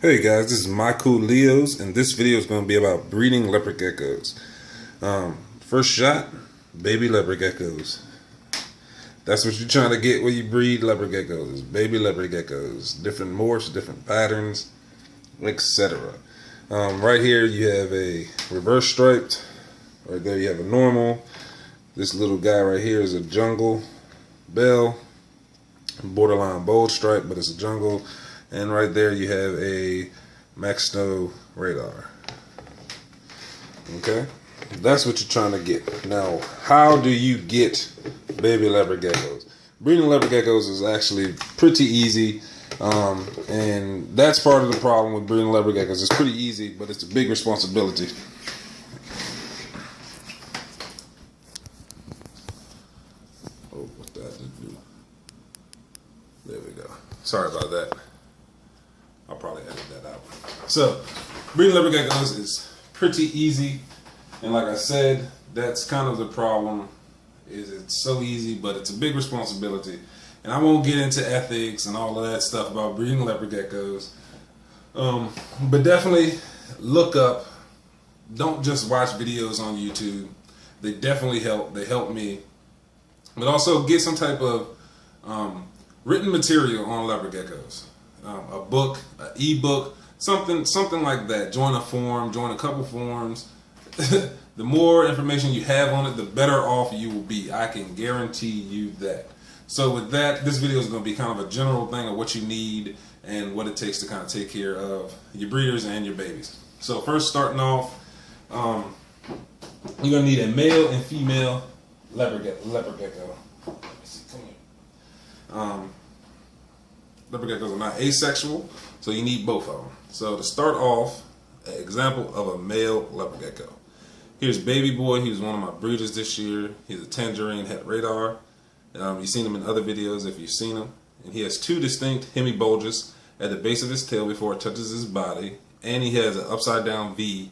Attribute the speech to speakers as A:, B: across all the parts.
A: Hey guys, this is My Cool Leos, and this video is going to be about breeding leopard geckos. First shot, baby leopard geckos. That's what you're trying to get when you breed leopard geckos, baby leopard geckos. Different morphs, different patterns, etc. Right here you have a reverse striped, right there you have a normal. This little guy right here is a jungle bell, borderline bold stripe, but it's a jungle. And right there you have a Max Snow radar. Okay, that's what you're trying to get. Now, how do you get baby leopard geckos? Breeding leopard geckos is actually pretty easy, and that's part of the problem with breeding leopard geckos. It's pretty easy, but it's a big responsibility. Oh, what did I do? There we go. Sorry about that. I'll probably edit that out. So, breeding leopard geckos is pretty easy, and like I said, that's kind of the problem. Is it's so easy, but it's a big responsibility. And I won't get into ethics and all of that stuff about breeding leopard geckos, but definitely look up. Don't just watch videos on YouTube. They definitely help. They help me, but also get some type of written material on leopard geckos. A book, an ebook, something like that. Join a forum, join a couple forums. The more information you have on it, the better off you will be. I can guarantee you that. So with that, this video is going to be kind of a general thing of what you need and what it takes to kind of take care of your breeders and your babies. So first, starting off, you're going to need a male and female leopard gecko. Let me see, come here. Leopard geckos are not asexual, so you need both of them. So to start off, an example of a male leopard gecko. Here's Baby Boy. He was one of my breeders this year. He's a tangerine het radar. You've seen him in other videos if you've seen him. And he has two distinct hemibulges at the base of his tail before it touches his body. And he has an upside down V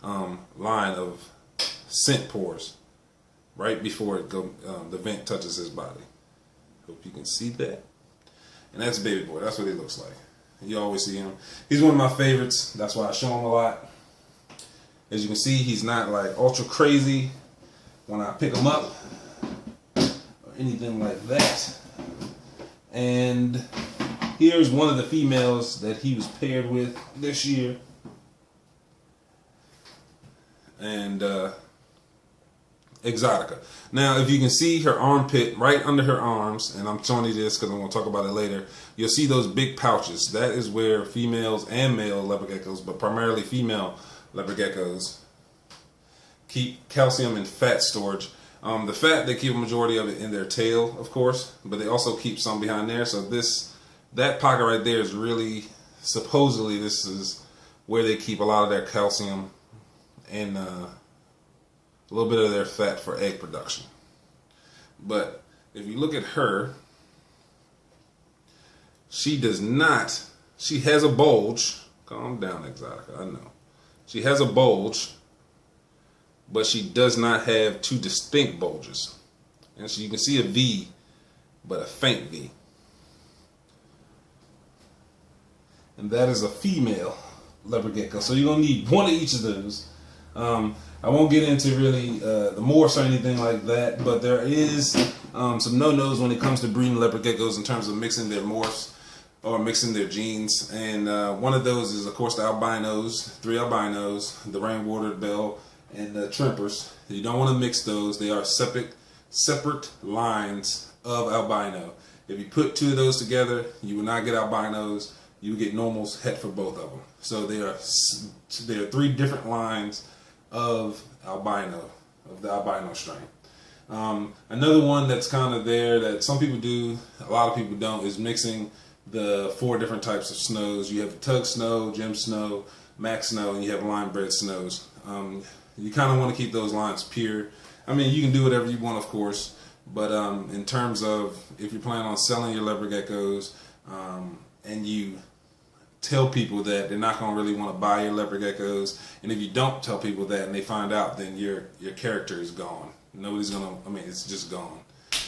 A: line of scent pores right before the vent touches his body. Hope you can see that. And that's Baby Boy. That's what he looks like. You always see him. He's one of my favorites. That's why I show him a lot. As you can see, he's not like ultra crazy when I pick him up or anything like that. And here's one of the females that he was paired with this year. And Exotica. Now, if you can see her armpit right under her arms, and I'm showing you this because I'm going to talk about it later, you'll see those big pouches. That is where females and male leopard geckos, but primarily female leopard geckos, keep calcium and fat storage. The fat, they keep a majority of it in their tail, of course, but they also keep some behind there. So that pocket right there is really, supposedly, this is where they keep a lot of their calcium and a little bit of their fat for egg production. But if you look at her, she does not, she has a bulge. Calm down, Exotica, I know. She has a bulge, but she does not have two distinct bulges. And so you can see a V, but a faint V. And that is a female leopard gecko. So you're going to need one of each of those. I won't get into really the morphs or anything like that, but there is some no-nos when it comes to breeding leopard geckos in terms of mixing their morphs or mixing their genes. And one of those is, of course, the albinos, 3 albinos, the rainwater bell, and the trimpers. You don't want to mix those. They are separate lines of albino. If you put 2 of those together, you will not get albinos. You will get normals het for both of them. So there are 3 different lines of albino, of the albino strain. Another one that's kind of there that some people do, a lot of people don't, is mixing the 4 different types of snows. You have tug snow, gem snow, max snow, and you have line bred snows. You kind of want to keep those lines pure. I mean, you can do whatever you want, of course, but in terms of if you plan on selling your leopard geckos and you tell people that, they're not going to really want to buy your leopard geckos. And if you don't tell people that and they find out, then your character is gone. Nobody's going to, I mean, it's just gone.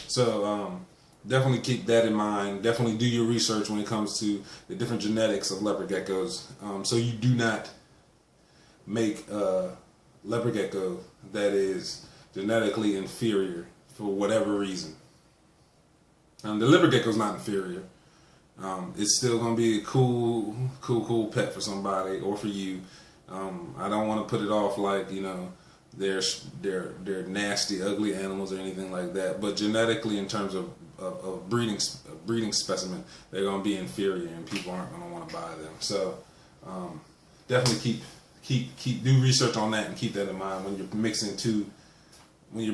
A: So definitely keep that in mind. Definitely do your research when it comes to the different genetics of leopard geckos, so you do not make a leopard gecko that is genetically inferior for whatever reason. The leopard gecko is not inferior. It's still going to be a cool pet for somebody or for you. I don't want to put it off like, you know, they're nasty, ugly animals or anything like that. But genetically, in terms of breeding specimen, they're going to be inferior, and people aren't going to want to buy them. So definitely do research on that and keep that in mind when you're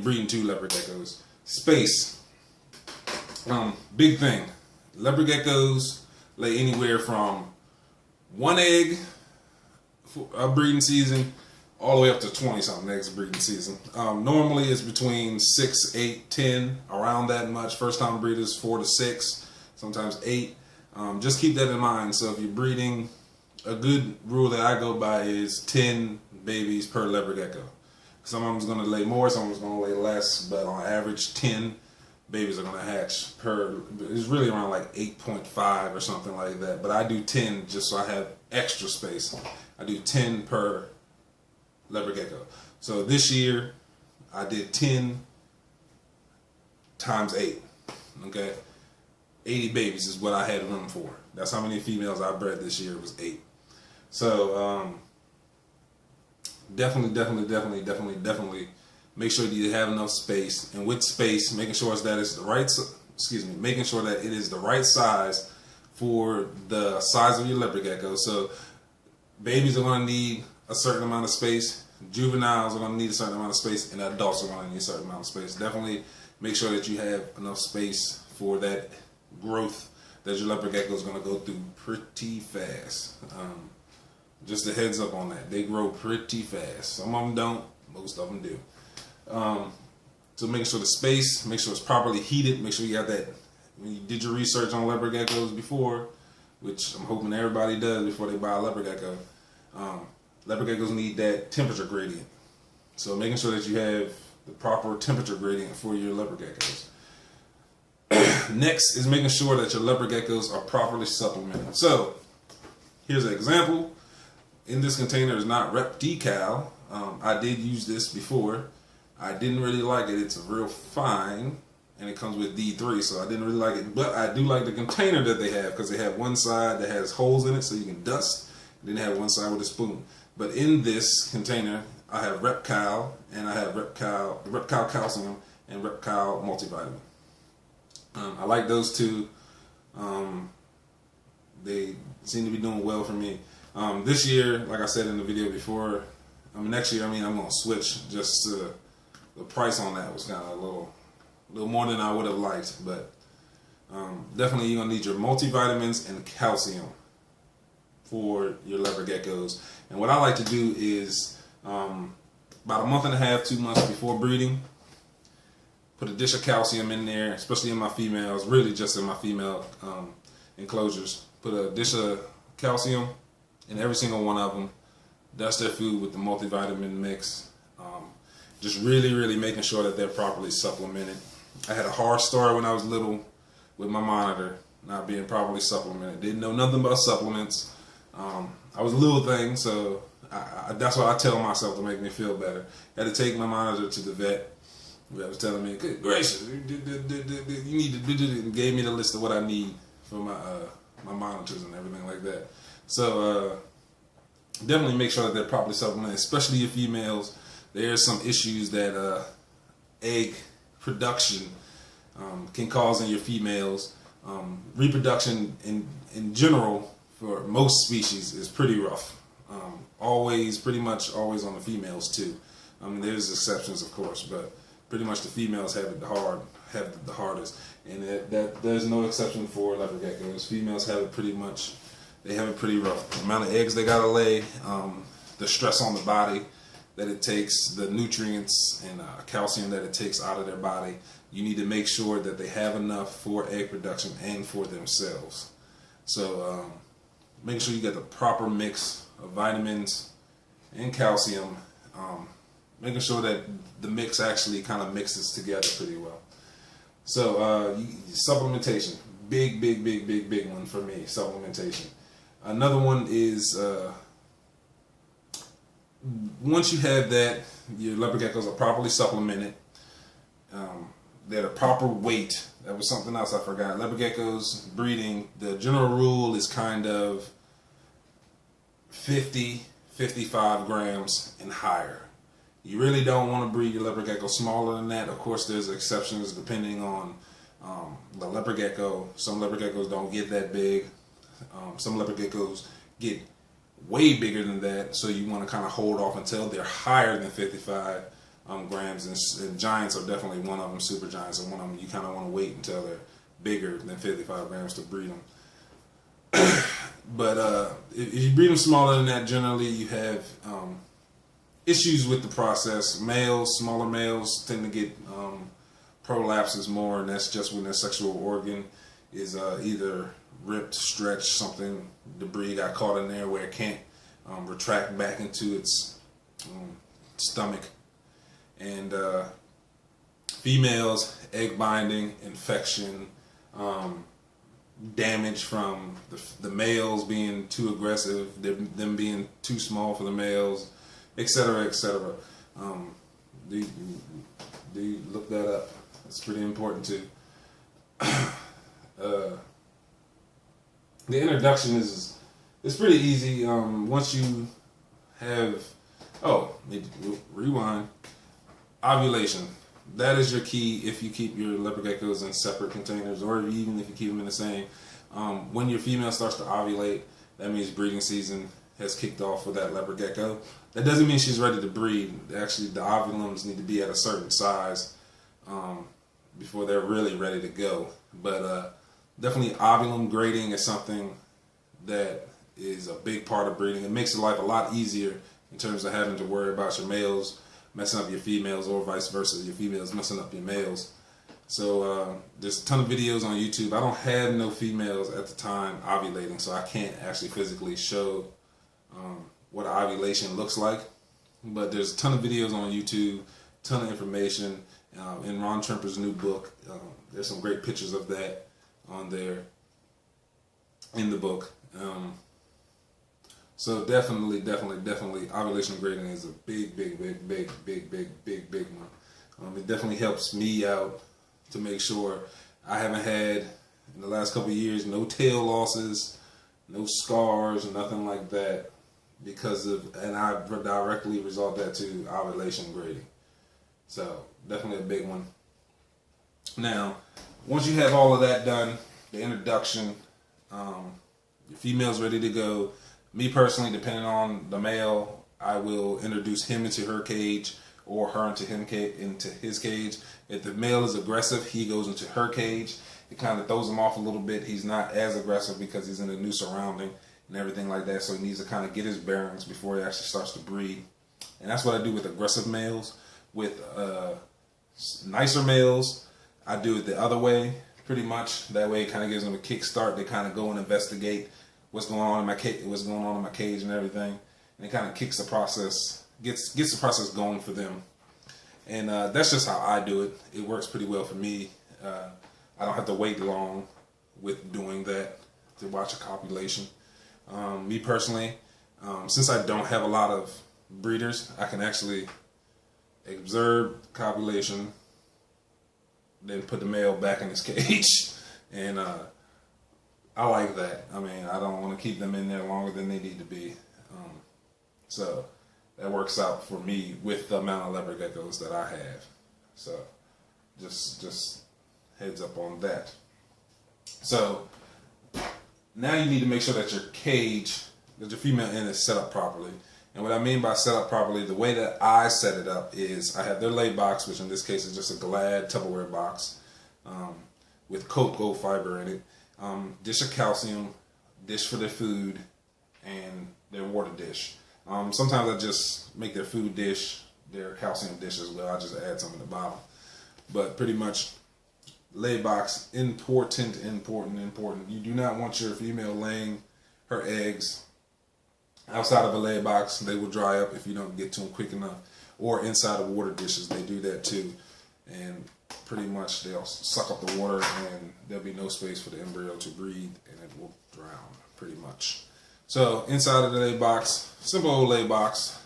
A: breeding two leopard geckos. Space, big thing. Leopard geckos lay anywhere from 1 egg for a breeding season all the way up to 20 something eggs breeding season. Normally it's between 6, 8, 10, around that much. First time breeders 4 to 6, sometimes 8. Just keep that in mind. So if you're breeding, a good rule that I go by is 10 babies per leopard gecko. Some of them's going to lay more, some of them's going to lay less, but on average 10 babies are going to hatch per. It's really around like 8.5 or something like that, but I do 10 just so I have extra space. I do 10 per leopard gecko. So this year I did 10 times 8. Okay, 80 babies is what I had room for. That's how many females I bred this year. It was 8. So definitely make sure that you have enough space, and with space, making sure that it's the right. Making sure that it is the right size for the size of your leopard gecko. So babies are going to need a certain amount of space. Juveniles are going to need a certain amount of space, and adults are going to need a certain amount of space. Definitely make sure that you have enough space for that growth that your leopard gecko is going to go through pretty fast. Just a heads up on that. They grow pretty fast. Some of them don't. Most of them do. So making sure the space, make sure it's properly heated. Make sure you have that. When you did your research on leopard geckos before, which I'm hoping everybody does before they buy a leopard gecko, leopard geckos need that temperature gradient. So making sure that you have the proper temperature gradient for your leopard geckos. Next is making sure that your leopard geckos are properly supplemented. So here's an example. In this container is not Rep Decal. I did use this before. I didn't really like it. It's a real fine, and it comes with D3, so I didn't really like it. But I do like the container that they have, because they have one side that has holes in it so you can dust, and then they have one side with a spoon. But in this container, I have Rep Cal, and I have Rep Cal Calcium, and Rep Cal Multivitamin. I like those two. They seem to be doing well for me. This year, like I said in the video before, next year, I'm going to switch. Just the price on that was kind of a little more than I would have liked, but definitely you're going to need your multivitamins and calcium for your leopard geckos. And what I like to do is about a month and a half, 2 months before breeding, put a dish of calcium in there, especially in my females, really just in my female enclosures. Put a dish of calcium in every single one of them. Dust their food with the multivitamin mix. Just really making sure that they're properly supplemented. I had a horror story when I was little with my monitor not being properly supplemented. Didn't know nothing about supplements. I was a little thing, so that's what I tell myself to make me feel better. Had to take my monitor to the vet. That was telling me, good gracious, you need to do it, and gave me the list of what I need for my monitors and everything like that. So definitely make sure that they're properly supplemented, especially your females. There's some issues that egg production can cause in your females. Reproduction in general for most species is pretty rough. Pretty much always on the females too. There's exceptions, of course, but pretty much the females have it the hardest, and that there's no exception for leopard geckos. Females have it pretty much. They have it pretty rough. The amount of eggs they gotta lay, the stress on the body that it takes, the nutrients and calcium that it takes out of their body. You need to make sure that they have enough for egg production and for themselves. So making sure you get the proper mix of vitamins and calcium. Making sure that the mix actually kind of mixes together pretty well. So supplementation, big one for me. Supplementation. Another one is once you have that, your leopard geckos are properly supplemented. They're the proper weight. That was something else I forgot. Leopard geckos breeding, the general rule is kind of 50-55 grams and higher. You really don't want to breed your leopard gecko smaller than that. Of course, there's exceptions depending on the leopard gecko. Some leopard geckos don't get that big. Some leopard geckos get way bigger than that, so you want to kind of hold off until they're higher than 55 grams. And giants are definitely one of them. Super giants are one of them. You kind of want to wait until they're bigger than 55 grams to breed them. But if you breed them smaller than that, generally you have issues with the process. Males, smaller males, tend to get prolapses more, and that's just when their sexual organ is either ripped, stretched, something, debris got caught in there where it can't retract back into its stomach. And females, egg binding, infection, damage from the males being too aggressive, them being too small for the males, etc., etc. Do you look that up? It's pretty important too. The introduction is pretty easy. Once you have rewind. Ovulation. That is your key if you keep your leopard geckos in separate containers, or even if you keep them in the same. When your female starts to ovulate, that means breeding season has kicked off for that leopard gecko. That doesn't mean she's ready to breed. Actually, the ovulums need to be at a certain size before they're really ready to go. But definitely ovulum grading is something that is a big part of breeding. It makes your life a lot easier in terms of having to worry about your males messing up your females, or vice versa, your females messing up your males. So there's a ton of videos on YouTube. I don't have no females at the time ovulating, so I can't actually physically show what ovulation looks like. But there's a ton of videos on YouTube, ton of information. In Ron Tremper's new book, there's some great pictures of that on there in the book. So definitely, ovulation grading is a big one. It definitely helps me out to make sure I haven't had, in the last couple of years, no tail losses, no scars, nothing like that, and I directly result that to ovulation grading. So definitely a big one. Now, once you have all of that done, the introduction, your female's ready to go. Me personally, depending on the male, I will introduce him into her cage, or her into his cage. If the male is aggressive, he goes into her cage. It kind of throws him off a little bit. He's not as aggressive because he's in a new surrounding and everything like that. So he needs to kind of get his bearings before he actually starts to breed. And that's what I do with aggressive males. With nicer males, I do it the other way, pretty much. That way, it kind of gives them a kickstart. They kind of go and investigate what's going on in my cage, and everything, and it kind of kicks the process, gets the process going for them. And that's just how I do it. It works pretty well for me. I don't have to wait long with doing that to watch a copulation. Me personally, since I don't have a lot of breeders, I can actually observe copulation, then put the male back in his cage, and I like that. I mean, I don't want to keep them in there longer than they need to be. So that works out for me with the amount of leopard geckos that I have. So just heads up on that. So now you need to make sure that your cage, that your female end is set up properly. And what I mean by set up properly, the way that I set it up is I have their lay box, which in this case is just a Glad Tupperware box with cocoa fiber in it. Dish of calcium, dish for their food, and their water dish. Sometimes I just make their food dish, their calcium dish as well. I just add some in the bottom. But pretty much, lay box, important. You do not want your female laying her eggs outside of a lay box. They will dry up if you don't get to them quick enough. Or inside of water dishes, they do that too. And pretty much they'll suck up the water and there'll be no space for the embryo to breathe and it will drown pretty much. So inside of the lay box, simple old lay box,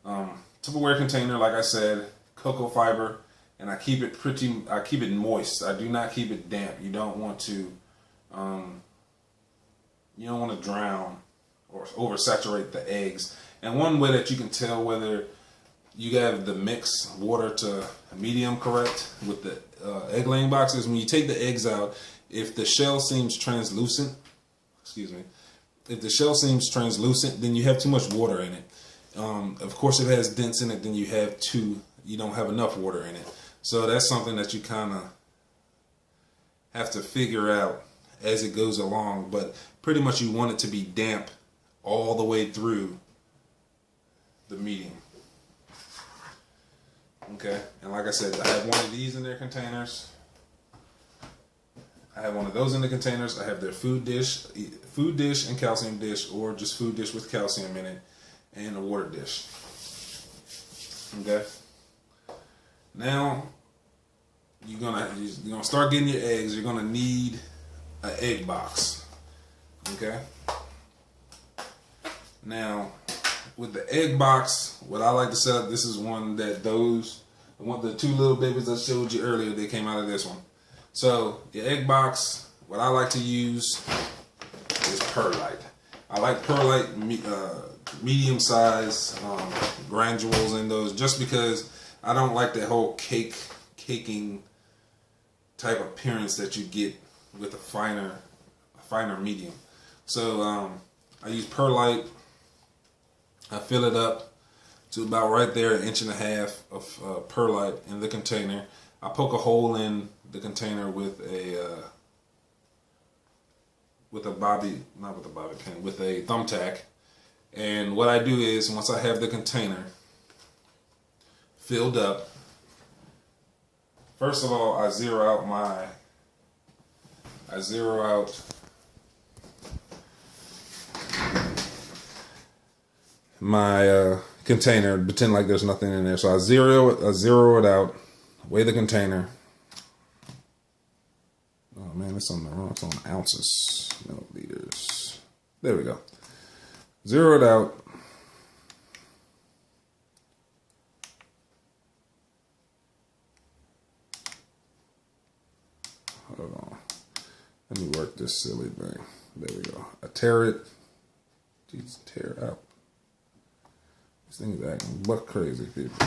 A: Tupperware container, like I said, cocoa fiber, and I keep it moist. I do not keep it damp. You don't want to drown or oversaturate the eggs. And one way that you can tell whether you have the mix water to medium correct with the egg laying box is when you take the eggs out, if the shell seems translucent, if the shell seems translucent, then you have too much water in it. Of course, if it has dents in it, then you don't have enough water in it. So that's something that you kind of have to figure out as it goes along. But pretty much you want it to be damp all the way through the medium. Okay, and like I said, I have one of these in their containers. I have one of those in the containers. I have their food dish and calcium dish, or just food dish with calcium in it, and a water dish. Okay. Now you're gonna start getting your eggs. You're gonna need an egg box. Okay. Now with the egg box, what I like to set up, this is one that the two little babies I showed you earlier, they came out of this one. So your egg box, what I like to use is perlite. I like perlite medium size granules in those, just because I don't like that whole caking type appearance that you get with a finer medium. So I use perlite. I fill it up to about right there, 1.5 inches of perlite in the container. I poke a hole in the container with a thumbtack. And what I do is, once I have the container filled up, first of all, I zero out my container, pretend like there's nothing in there. So I zero it out, weigh the container. Oh man, it's on the wrong, it's on ounces, milliliters. There we go. Zero it out. Hold on. Let me work this silly thing. There we go. I tear it. Jeez, tear it out. This thing is acting buck crazy, people.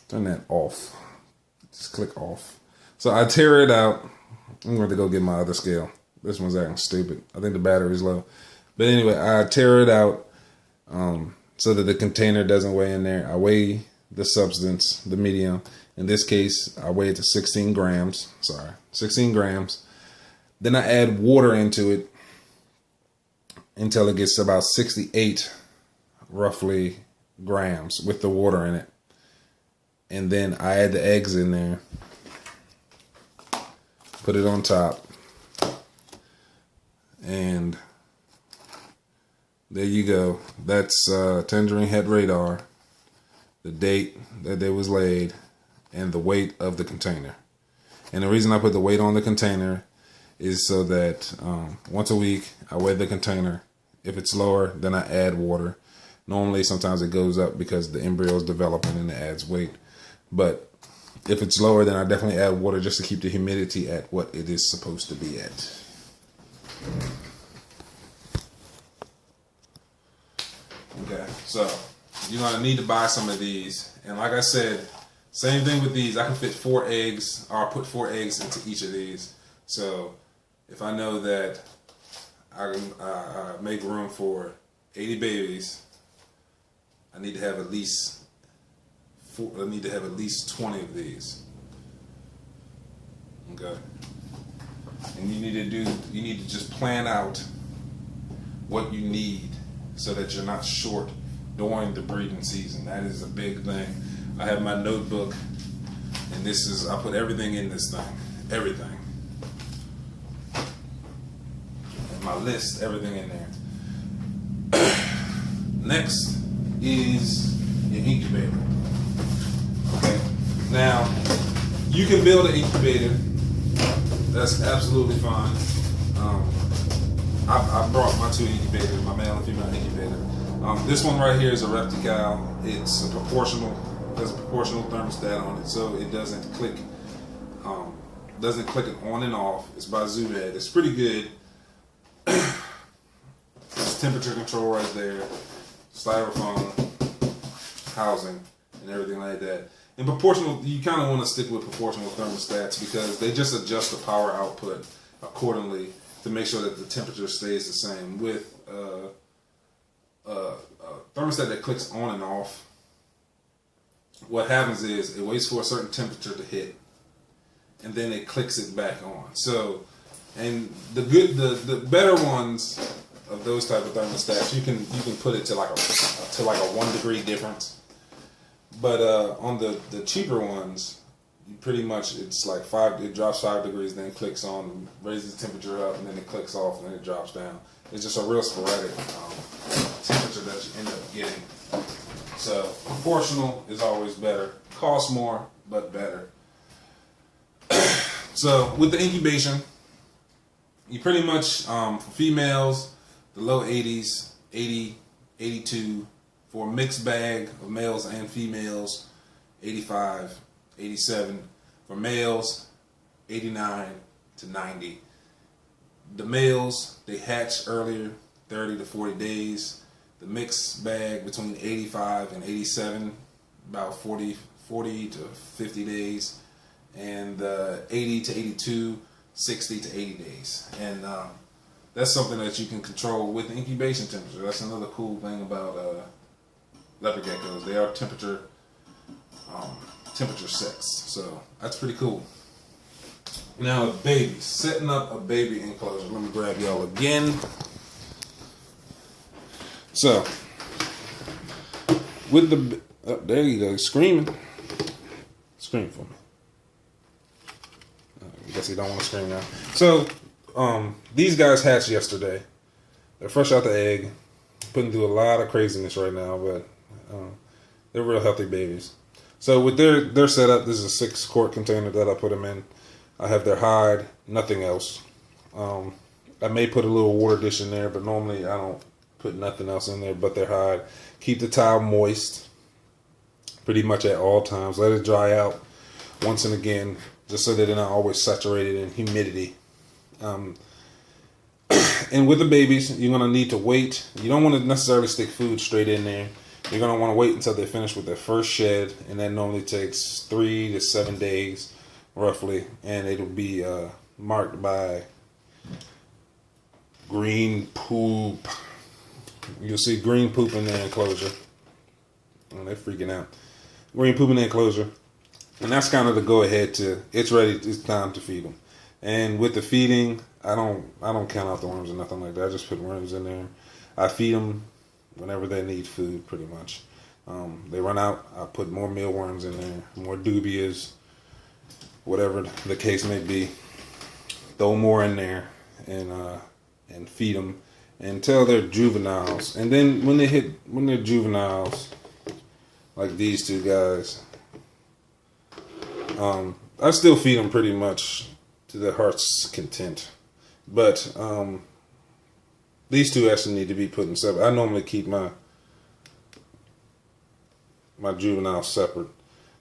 A: Turn that off. Just click off. So I tear it out. I'm going to go get my other scale. This one's acting stupid. I think the battery's low. But anyway, I tear it out so that the container doesn't weigh in there. I weigh the substance, the medium. In this case, I weigh it to 16 grams. 16 grams. Then I add water into it until it gets to about 68, roughly, grams with the water in it. And then I add the eggs in there. Put it on top. And there you go. That's Tangerine Head Radar, the date that they was laid, and the weight of the container. And the reason I put the weight on the container is so that once a week I weigh the container. If it's lower, then I add water. Normally, sometimes it goes up because the embryo is developing and it adds weight. But if it's lower, then I definitely add water just to keep the humidity at what it is supposed to be at. Okay, so you're going to need to buy some of these. And like I said, same thing with these. I can fit 4 eggs, or put 4 eggs into each of these. So if I know that I can make room for 80 babies, I need to have at least 20 of these. Okay. And you need to just plan out what you need so that you're not short during the breeding season. That is a big thing. I have my notebook And this is, I put everything in this thing. Everything. My list, everything in there. Next is your incubator. Okay. Now, you can build an incubator. That's absolutely fine. I brought my 2 incubators, my male and female incubator. This one right here is a Reptical. It's a proportional. There's a proportional thermostat on it, so it doesn't click. Doesn't click it on and off. It's by Zubed. It's pretty good. There's temperature control right there, styrofoam housing, and everything like that. And proportional, you kind of want to stick with proportional thermostats because they just adjust the power output accordingly to make sure that the temperature stays the same. With a thermostat that clicks on and off, what happens is it waits for a certain temperature to hit, and then it clicks it back on. So, and the better ones of those type of thermostats, you can put it to like a 1 degree difference. But on the cheaper ones, you pretty much, it's like it drops 5 degrees, then it clicks on, raises the temperature up, and then it clicks off, and then it drops down. It's just a real sporadic temperature that you end up getting. So proportional is always better. Costs more, but better. So with the incubation, you pretty much, for females, the low 80s, 80, 82. For a mixed bag of males and females, 85, 87. For males, 89 to 90. The males, they hatch earlier, 30 to 40 days. The mixed bag between 85 and 87, about 40 to 50 days. And 80 to 82, 60 to 80 days. And that's something that you can control with the incubation temperature. That's another cool thing about leopard geckos. They are temperature 6, so that's pretty cool. Now, setting up a baby enclosure. Let me grab y'all again. So, with the there you go, scream for me. I guess he don't want to scream now. So, these guys hatched yesterday. They're fresh out the egg. Putting through a lot of craziness right now, but they're real healthy babies. So with their setup, this is a 6-quart container that I put them in. I have their hide, nothing else. I may put a little water dish in there, but normally I don't put nothing else in there but their hide. Keep the tile moist pretty much at all times. Let it dry out once and again, just so that they're not always saturated in humidity. And with the babies, you're going to need to wait. You don't want to necessarily stick food straight in there. You're going to want to wait until they finish with their first shed, and that normally takes 3 to 7 days, roughly. And it'll be marked by green poop. You'll see green poop in the enclosure. Oh, they're freaking out. Green poop in the enclosure. And that's kind of the go-ahead to, it's ready, it's time to feed them. And with the feeding, I don't count out the worms or nothing like that. I just put worms in there. I feed them whenever they need food, pretty much. They run out, I put more mealworms in there, more dubias, whatever the case may be. Throw more in there and feed them until they're juveniles. And then when they're juveniles, like these two guys, I still feed them pretty much to their heart's content. But these two actually need to be put in separate. I normally keep my juveniles separate.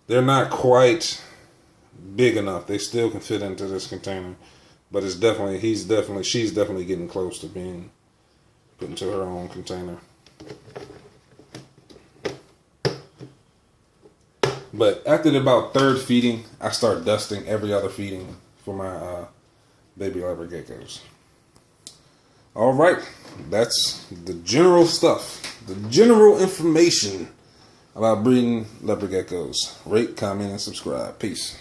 A: They're not quite big enough. They still can fit into this container, but it's definitely, she's definitely getting close to being put into her own container. But after about third feeding, I start dusting every other feeding for my baby leopard geckos. All right, that's the general stuff, the general information about breeding leopard geckos. Rate, comment, and subscribe. Peace.